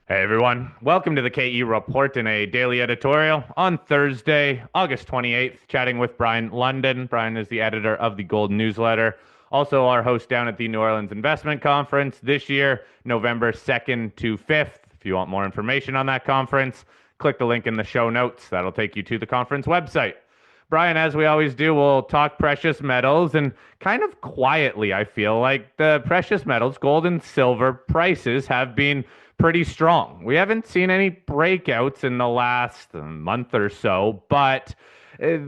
Hey everyone, welcome to the KE Report in a daily editorial on Thursday, August 28th, chatting with Brien Lundin. Brien is the editor of the Gold Newsletter, also our host down at the New Orleans Investment Conference this year, November 2nd to 5th. If you want more information on that conference, click the link in the show notes. That'll take you to the conference website. Brien, as we always do, we'll talk precious metals and kind of quietly, I feel like the precious metals, gold and silver prices have been pretty strong. We haven't seen any breakouts in the last month or so, but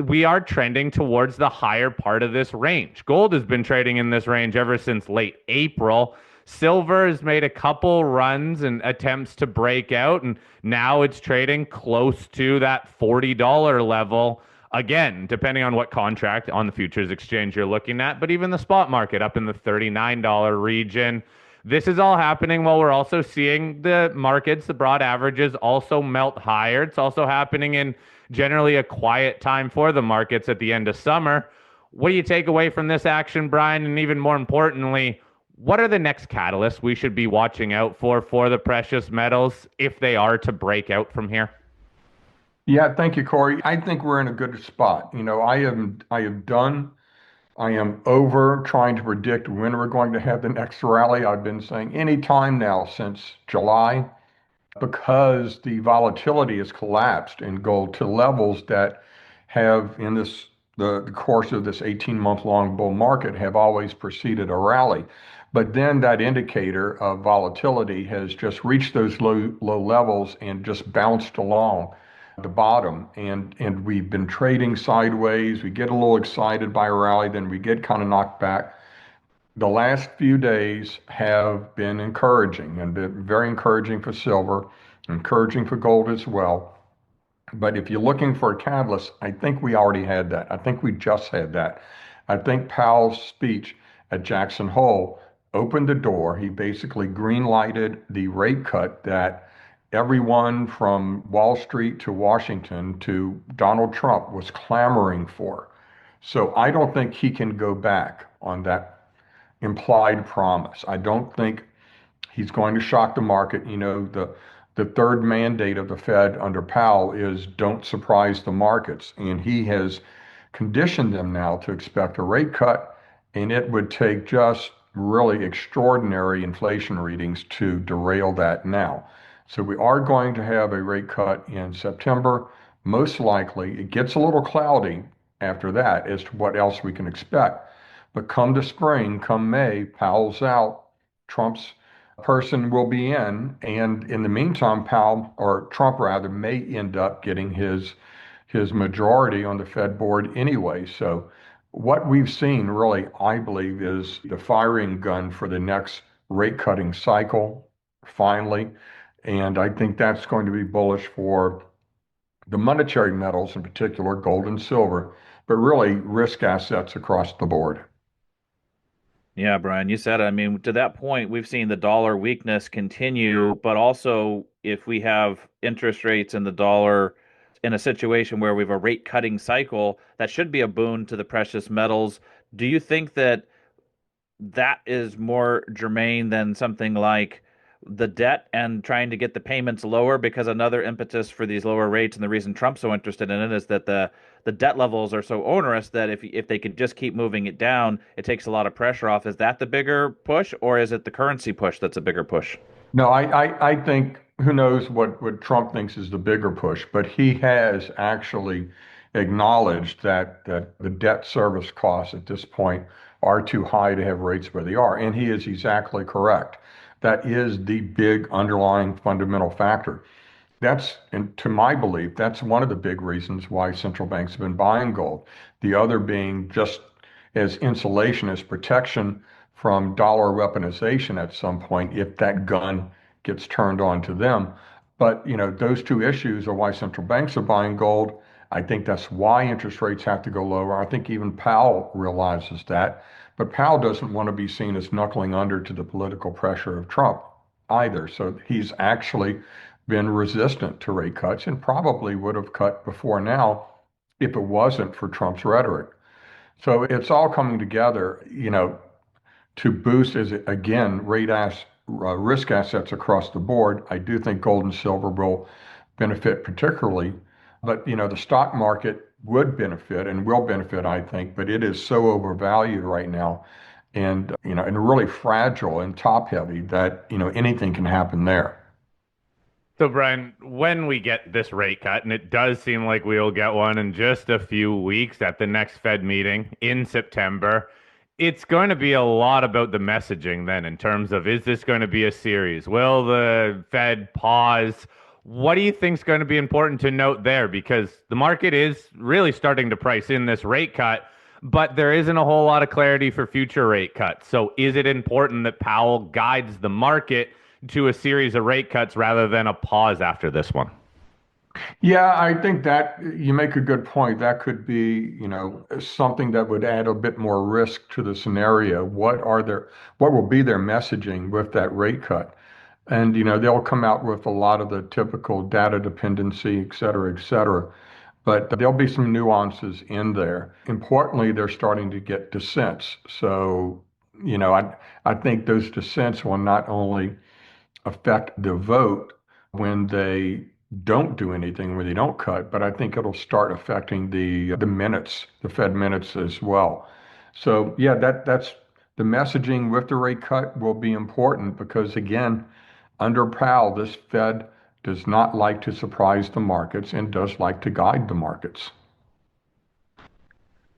we are trending towards the higher part of this range. Gold has been trading in this range ever since late April. Silver has made a couple runs and attempts to break out, and now it's trading close to that $40 level. Again, depending on what contract on the futures exchange you're looking at, but even the spot market up in the $39 region. This is all happening while we're also seeing the markets, the broad averages, also melt higher. It's also happening in generally a quiet time for the markets at the end of summer. What do you take away from this action, Brien? And even more importantly, what are the next catalysts we should be watching out for the precious metals if they are to break out from here? Yeah, thank you, Corey. I think we're in a good spot. I am over trying to predict when we're going to have the next rally. I've been saying any time now since July because the volatility has collapsed in gold to levels that have in the course of this 18-month long bull market have always preceded a rally. But then that indicator of volatility has just reached those low levels and just bounced along the bottom. And we've been trading sideways. We get a little excited by a rally, then we get kind of knocked back. The last few days have been encouraging and been very encouraging for silver, encouraging for gold as well. But if you're looking for a catalyst, I think we already had that. I think we just had that. I think Powell's speech at Jackson Hole opened the door. He basically green lighted the rate cut that everyone from Wall Street to Washington to Donald Trump was clamoring for. So I don't think he can go back on that implied promise. I don't think he's going to shock the market. The third mandate of the Fed under Powell is don't surprise the markets. And he has conditioned them now to expect a rate cut, and it would take just really extraordinary inflation readings to derail that now. So we are going to have a rate cut in September. Most likely, it gets a little cloudy after that as to what else we can expect. But come the spring, come May, Powell's out, Trump's person will be and in the meantime, Powell or Trump rather may end up getting his majority on the Fed board anyway. So what we've seen really, I believe, is the firing gun for the next rate cutting cycle, finally. And I think that's going to be bullish for the monetary metals, in particular, gold and silver, but really risk assets across the board. Yeah, Brian, you said it. I mean, to that point, we've seen the dollar weakness continue, but also if we have interest rates and the dollar in a situation where we have a rate cutting cycle, that should be a boon to the precious metals. Do you think that that is more germane than something like the debt and trying to get the payments lower? Because another impetus for these lower rates and the reason Trump's so interested in it is that the debt levels are so onerous that if they could just keep moving it down, it takes a lot of pressure off. Is that the bigger push, or is it the currency push that's a bigger push? No, I think who knows what Trump thinks is the bigger push, but he has actually acknowledged that the debt service costs at this point are too high to have rates where they are. And he is exactly correct. That is the big underlying fundamental factor. That's, and to my belief, that's one of the big reasons why central banks have been buying gold. The other being just as insulation, as protection from dollar weaponization at some point if that gun gets turned on to them. But those two issues are why central banks are buying gold. I think that's why interest rates have to go lower. I think even Powell realizes that. But Powell doesn't want to be seen as knuckling under to the political pressure of Trump either. So he's actually been resistant to rate cuts and probably would have cut before now if it wasn't for Trump's rhetoric. So it's all coming together, to boost, as again, risk assets across the board. I do think gold and silver will benefit particularly, but the stock market would benefit and will benefit, I think, but it is so overvalued right now and really fragile and top heavy that anything can happen there. So, Brian, when we get this rate cut, and it does seem like we'll get one in just a few weeks at the next Fed meeting in September, it's going to be a lot about the messaging then in terms of, is this going to be a series? Will the Fed pause? What do you think is going to be important to note there? Because the market is really starting to price in this rate cut, but there isn't a whole lot of clarity for future rate cuts. So is it important that Powell guides the market to a series of rate cuts rather than a pause after this one? Yeah, I think that you make a good point. That could be, something that would add a bit more risk to the scenario. What will be their messaging with that rate cut? And, they'll come out with a lot of the typical data dependency, et cetera, et cetera. But there'll be some nuances in there. Importantly, they're starting to get dissents. So, I think those dissents will not only affect the vote when they don't do anything, when they don't cut, but I think it'll start affecting the minutes, the Fed minutes as well. So yeah, that's the messaging with the rate cut will be important because again, under Powell, this Fed does not like to surprise the markets and does like to guide the markets.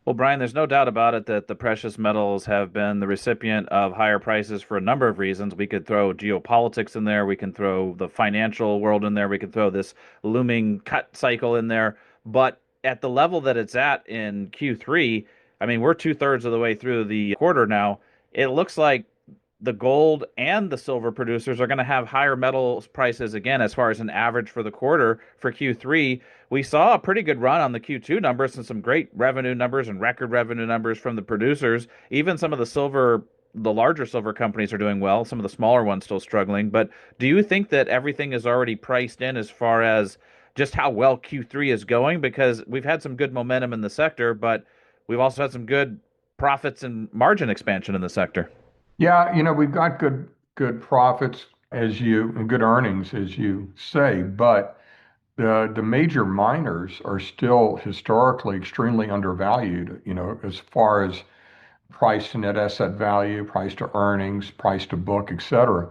Well, Brian, there's no doubt about it that the precious metals have been the recipient of higher prices for a number of reasons. We could throw geopolitics in there, we can throw the financial world in there, we could throw this looming cut cycle in there. But at the level that it's at in Q3, I mean, we're two-thirds of the way through the quarter now. It looks like the gold and the silver producers are going to have higher metals prices again as far as an average for the quarter for Q3. We saw a pretty good run on the Q2 numbers and some great revenue numbers and record revenue numbers from the producers. Even some of the larger silver companies are doing well. Some of the smaller ones still struggling. But do you think that everything is already priced in as far as just how well Q3 is going? Because we've had some good momentum in the sector, but we've also had some good profits and margin expansion in the sector. Yeah, we've got good profits and good earnings as you say, but the major miners are still historically extremely undervalued, as far as price to net asset value, price to earnings, price to book, et cetera.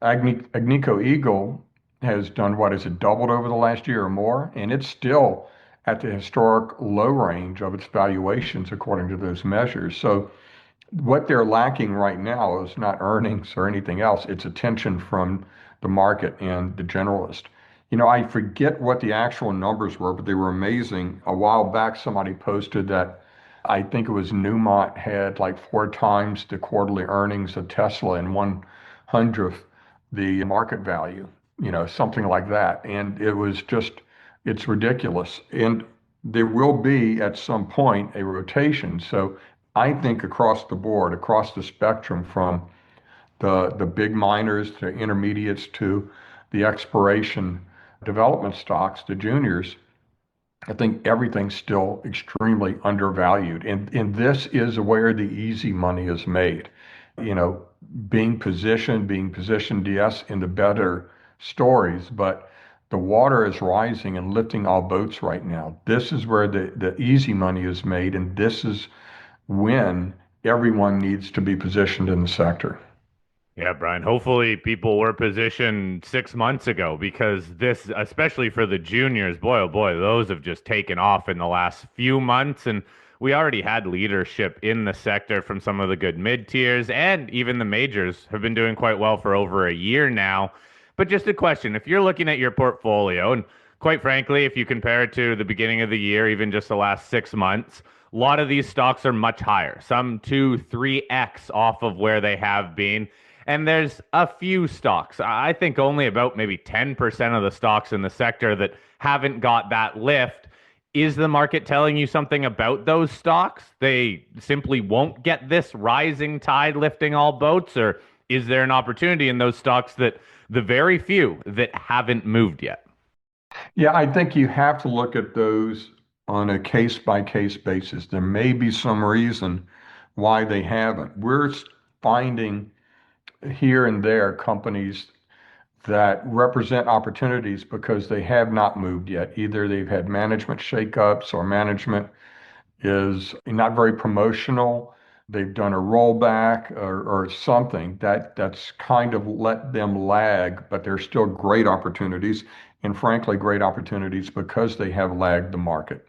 Agnico Eagle has done what? Has it doubled over the last year or more? And it's still at the historic low range of its valuations according to those measures. So what they're lacking right now is not earnings or anything else. It's attention from the market and the generalist. I forget what the actual numbers were, but they were amazing. A while back, somebody posted that I think it was Newmont had like four times the quarterly earnings of Tesla and 1/100th the market value, something like that. And it's ridiculous. And there will be at some point a rotation. So I think across the board, across the spectrum from the big miners to intermediates to the exploration development stocks, the juniors, I think everything's still extremely undervalued. And this is where the easy money is made. You know, being positioned, yes, in the better stories, but the water is rising and lifting all boats right now. This is where the easy money is made, and this is when everyone needs to be positioned in the sector. Yeah, Brian. Hopefully, people were positioned 6 months ago because this, especially for the juniors, boy, oh boy, those have just taken off in the last few months. And we already had leadership in the sector from some of the good mid tiers, and even the majors have been doing quite well for over a year now. But just a question, if you're looking at your portfolio, and quite frankly, if you compare it to the beginning of the year, even just the last 6 months, a lot of these stocks are much higher, some 2, 3x off of where they have been. And there's a few stocks, I think only about maybe 10% of the stocks in the sector that haven't got that lift. Is the market telling you something about those stocks? They simply won't get this rising tide lifting all boats, or is there an opportunity in those stocks that the very few that haven't moved yet? Yeah, I think you have to look at those on a case by case basis. There may be some reason why they haven't. We're finding here and there companies that represent opportunities because they have not moved yet. Either they've had management shakeups or management is not very promotional. They've done a rollback or something that's kind of let them lag, but they're still great opportunities. And frankly, great opportunities because they have lagged the market.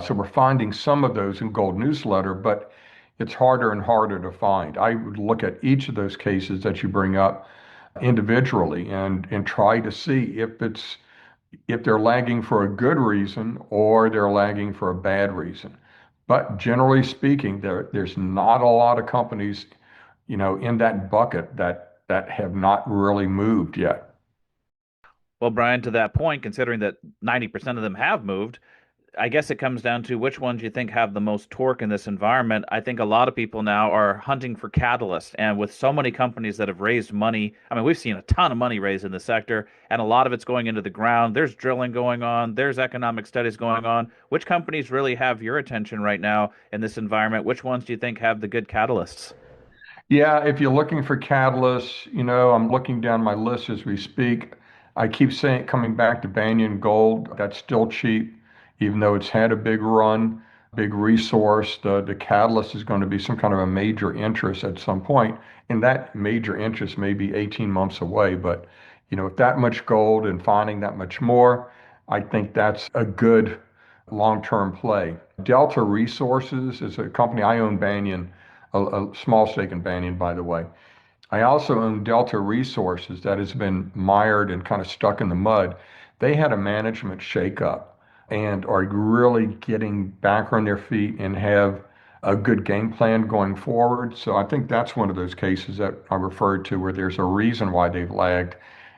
So we're finding some of those in Gold Newsletter, but it's harder and harder to find. I would look at each of those cases that you bring up individually and try to see if they're lagging for a good reason or they're lagging for a bad reason. But generally speaking, there's not a lot of companies, in that bucket that have not really moved yet. Well, Brian, to that point, considering that 90% of them have moved, I guess it comes down to which ones you think have the most torque in this environment. I think a lot of people now are hunting for catalysts. And with so many companies that have raised money, I mean, we've seen a ton of money raised in the sector, and a lot of it's going into the ground. There's drilling going on, there's economic studies going on. Which companies really have your attention right now in this environment? Which ones do you think have the good catalysts? Yeah, if you're looking for catalysts, I'm looking down my list as we speak. I keep saying, coming back to Banyan Gold, that's still cheap, even though it's had a big run, big resource. The catalyst is going to be some kind of a major interest at some point, and that major interest may be 18 months away. But, with that much gold and finding that much more, I think that's a good long-term play. Delta Resources is a company I own Banyan a small stake in Banyan, by the way. I also own Delta Resources that has been mired and kind of stuck in the mud. They had a management shakeup and are really getting back on their feet and have a good game plan going forward. So I think that's one of those cases that I referred to where there's a reason why they've lagged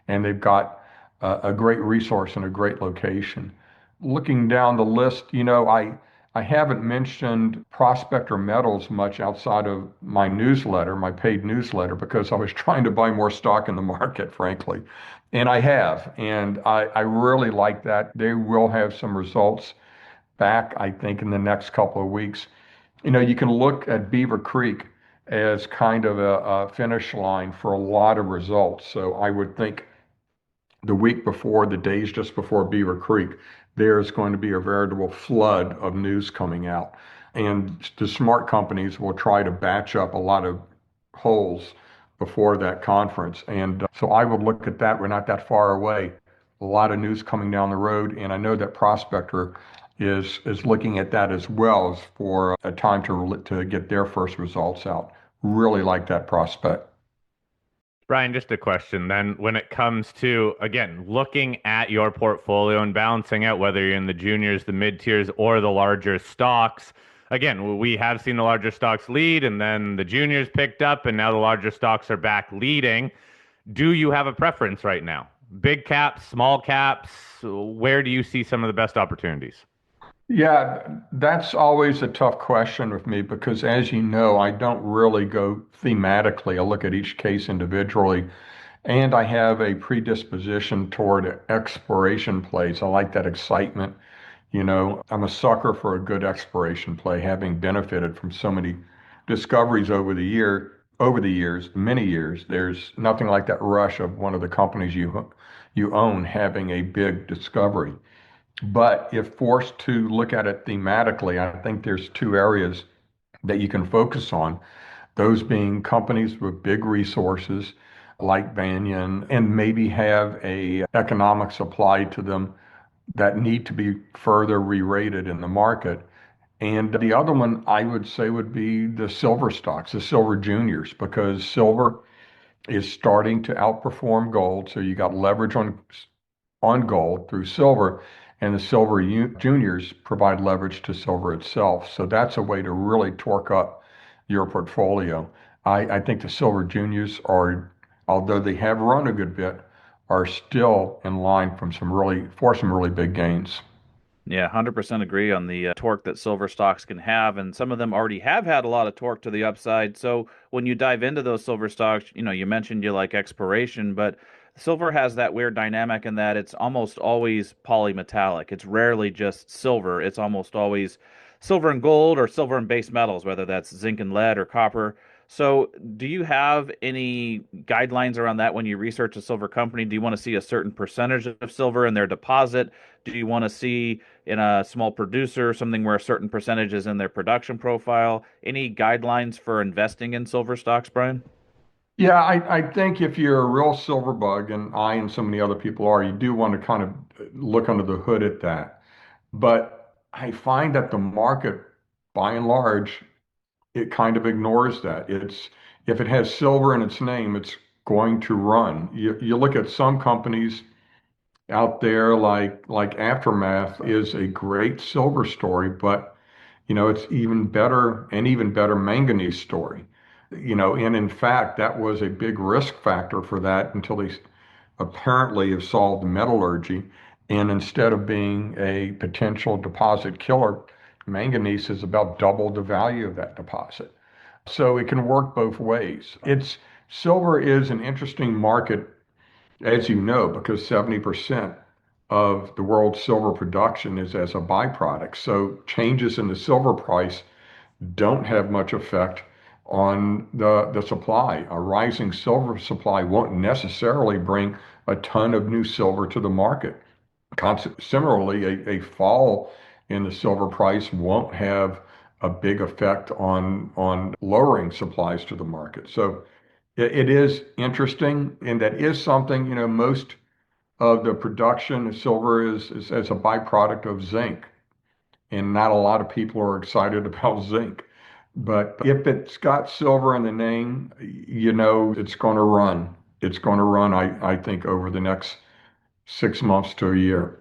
and they've got a great resource and a great location. Looking down the list, I haven't mentioned Prospector Metals much outside of my newsletter, my paid newsletter, because I was trying to buy more stock in the market, frankly. And I have, and I really like that. They will have some results back, I think, in the next couple of weeks. You can look at Beaver Creek as kind of a finish line for a lot of results. So I would think the week before, the days just before Beaver Creek, there's going to be a veritable flood of news coming out. And the smart companies will try to batch up a lot of holes before that conference. And so I would look at that. We're not that far away. A lot of news coming down the road. And I know that Prospector is looking at that as well as for a time to get their first results out. Really like that prospect. Brian, just a question then. When it comes to, again, looking at your portfolio and balancing out whether you're in the juniors, the mid tiers, or the larger stocks, again, we have seen the larger stocks lead and then the juniors picked up and now the larger stocks are back leading. Do you have a preference right now? Big caps, small caps, where do you see some of the best opportunities? Yeah, that's always a tough question with me because, as you know, I don't really go thematically. I look at each case individually, and I have a predisposition toward exploration plays. I like that excitement. I'm a sucker for a good exploration play, having benefited from so many discoveries over the years, many years. There's nothing like that rush of one of the companies you own having a big discovery. But if forced to look at it thematically, I think there's two areas that you can focus on, those being companies with big resources like Banyan and maybe have a economics applied to them that need to be further re-rated in the market. And the other one I would say would be the silver stocks, the silver juniors, because silver is starting to outperform gold. So you got leverage on gold through silver, and the silver juniors provide leverage to silver itself. So that's a way to really torque up your portfolio. I think the silver juniors are, although they have run a good bit, are still in line for some really big gains. Yeah, 100% agree on the torque that silver stocks can have, and some of them already have had a lot of torque to the upside. So when you dive into those silver stocks, you mentioned you like exploration, but silver has that weird dynamic in that it's almost always polymetallic. It's rarely just silver. It's almost always silver and gold or silver and base metals, whether that's zinc and lead or copper. So, do you have any guidelines around that when you research a silver company? Do you want to see a certain percentage of silver in their deposit? Do you want to see in a small producer something where a certain percentage is in their production profile? Any guidelines for investing in silver stocks, Brian? Yeah, I think if you're a real silver bug, and I and so many other people are, you do want to kind of look under the hood at that. But I find that the market, by and large, it kind of ignores that. It's if it has silver in its name, it's going to run. You look at some companies out there like Aftermath is a great silver story, but it's even better manganese story. And in fact, that was a big risk factor for that until they apparently have solved metallurgy. And instead of being a potential deposit killer, manganese is about double the value of that deposit. So it can work both ways. It's Silver is an interesting market, as you know, because 70% of the world's silver production is as a byproduct. So changes in the silver price don't have much effect on the supply. A rising silver supply won't necessarily bring a ton of new silver to the market. Similarly, a fall in the silver price won't have a big effect on lowering supplies to the market. So it is interesting, and that is something, most of the production of silver is as a byproduct of zinc, and not a lot of people are excited about zinc. But if it's got silver in the name, it's going to run. It's going to run, I think, over the next 6 months to a year.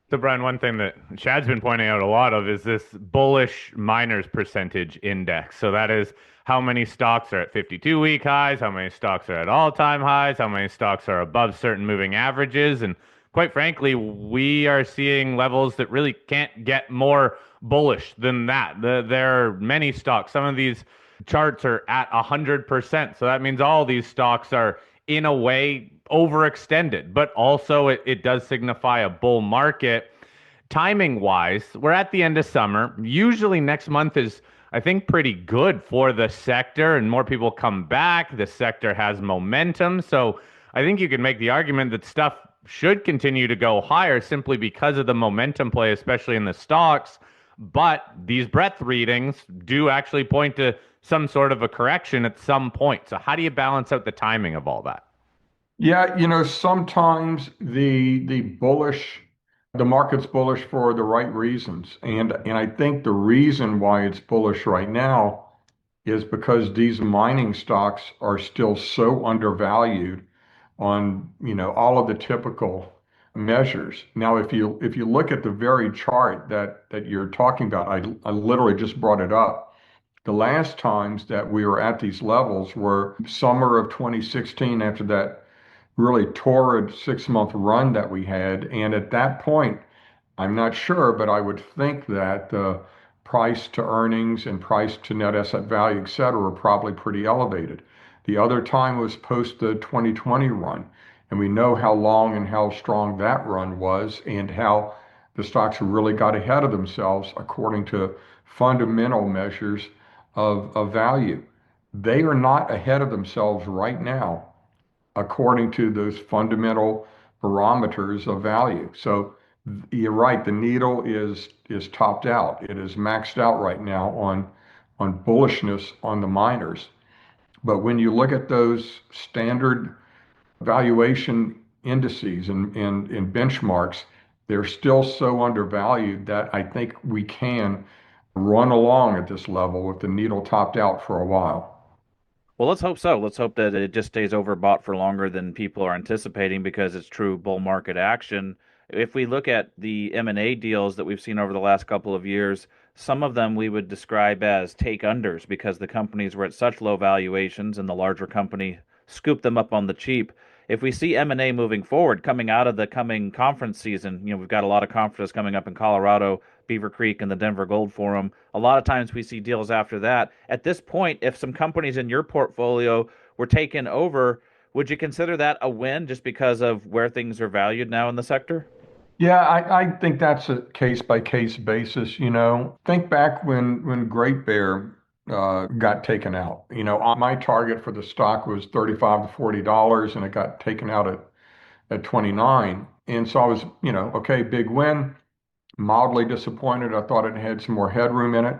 So, Brian, one thing that Chad's been pointing out a lot of is this bullish miners percentage index. So that is how many stocks are at 52-week highs, how many stocks are at all-time highs, how many stocks are above certain moving averages. And quite frankly, we are seeing levels that really can't get more bullish than that. There are many stocks. Some of these charts are at 100%. So that means all these stocks are in a way overextended, but also it does signify a bull market. Timing wise, we're at the end of summer. Usually next month is, I think, pretty good for the sector, and more people come back. The sector has momentum. So I think you can make the argument that stuff should continue to go higher simply because of the momentum play, especially in the stocks. But these breadth readings do actually point to some sort of a correction at some point. So how do you balance out the timing of all that? Yeah, sometimes the market's bullish for the right reasons. And I think the reason why it's bullish right now is because these mining stocks are still so undervalued on, all of the typical measures. Now, if you look at the very chart that you're talking about, I literally just brought it up. The last times that we were at these levels were summer of 2016 after that really torrid 6 month run that we had. And at that point, I'm not sure, but I would think that the price to earnings and price to net asset value, et cetera, are probably pretty elevated. The other time was post the 2020 run. And we know how long and how strong that run was, and how the stocks really got ahead of themselves according to fundamental measures of value. They are not ahead of themselves right now according to those fundamental barometers of value. So you're right, the needle is topped out. It is maxed out right now on bullishness on the miners. But when you look at those standard valuation indices and benchmarks, they're still so undervalued that I think we can run along at this level with the needle topped out for a while. Well, let's hope so. Let's hope that it just stays overbought for longer than people are anticipating because it's true bull market action. If we look at the M&A deals that we've seen over the last couple of years, some of them we would describe as take unders because the companies were at such low valuations and the larger company scooped them up on the cheap. If we see M&A moving forward, coming out of the coming conference season, we've got a lot of conferences coming up in Colorado, Beaver Creek, and the Denver Gold Forum. A lot of times we see deals after that. At this point, if some companies in your portfolio were taken over, would you consider that a win just because of where things are valued now in the sector? Yeah, I think that's a case by case basis. Think back when Great Bear got taken out. My target for the stock was $35 to $40, and it got taken out at 29. And so I was, okay, big win. Mildly disappointed. I thought it had some more headroom in it.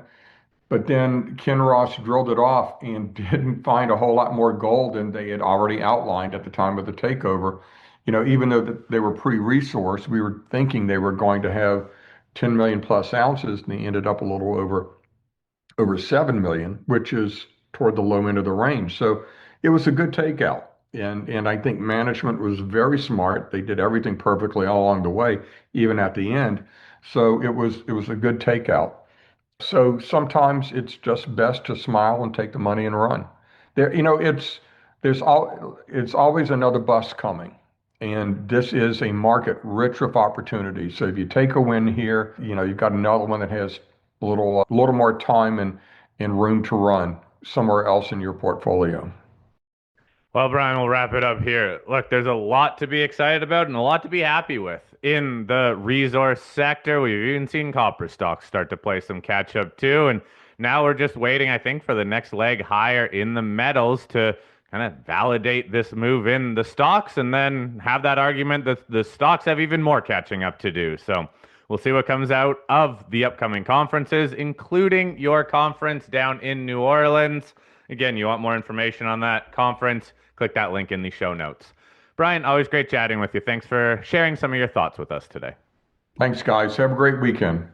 But then Kinross drilled it off and didn't find a whole lot more gold than they had already outlined at the time of the takeover. Even though they were pre-resource, we were thinking they were going to have 10 million plus ounces, and they ended up a little over 7 million, which is toward the low end of the range. So it was a good takeout. And I think management was very smart. They did everything perfectly all along the way, even at the end. So it was a good takeout. So sometimes it's just best to smile and take the money and run. There, it's always another bus coming. And this is a market rich with opportunity. So if you take a win here, you've got another one that has a little more time and room to run somewhere else in your portfolio. Well, Brian, we'll wrap it up here. Look, there's a lot to be excited about and a lot to be happy with. In the resource sector, we've even seen copper stocks start to play some catch up too. And now we're just waiting, I think, for the next leg higher in the metals to kind of validate this move in the stocks and then have that argument that the stocks have even more catching up to do. So we'll see what comes out of the upcoming conferences, including your conference down in New Orleans. Again, you want more information on that conference, click that link in the show notes. Brian, always great chatting with you. Thanks for sharing some of your thoughts with us today. Thanks, guys. Have a great weekend.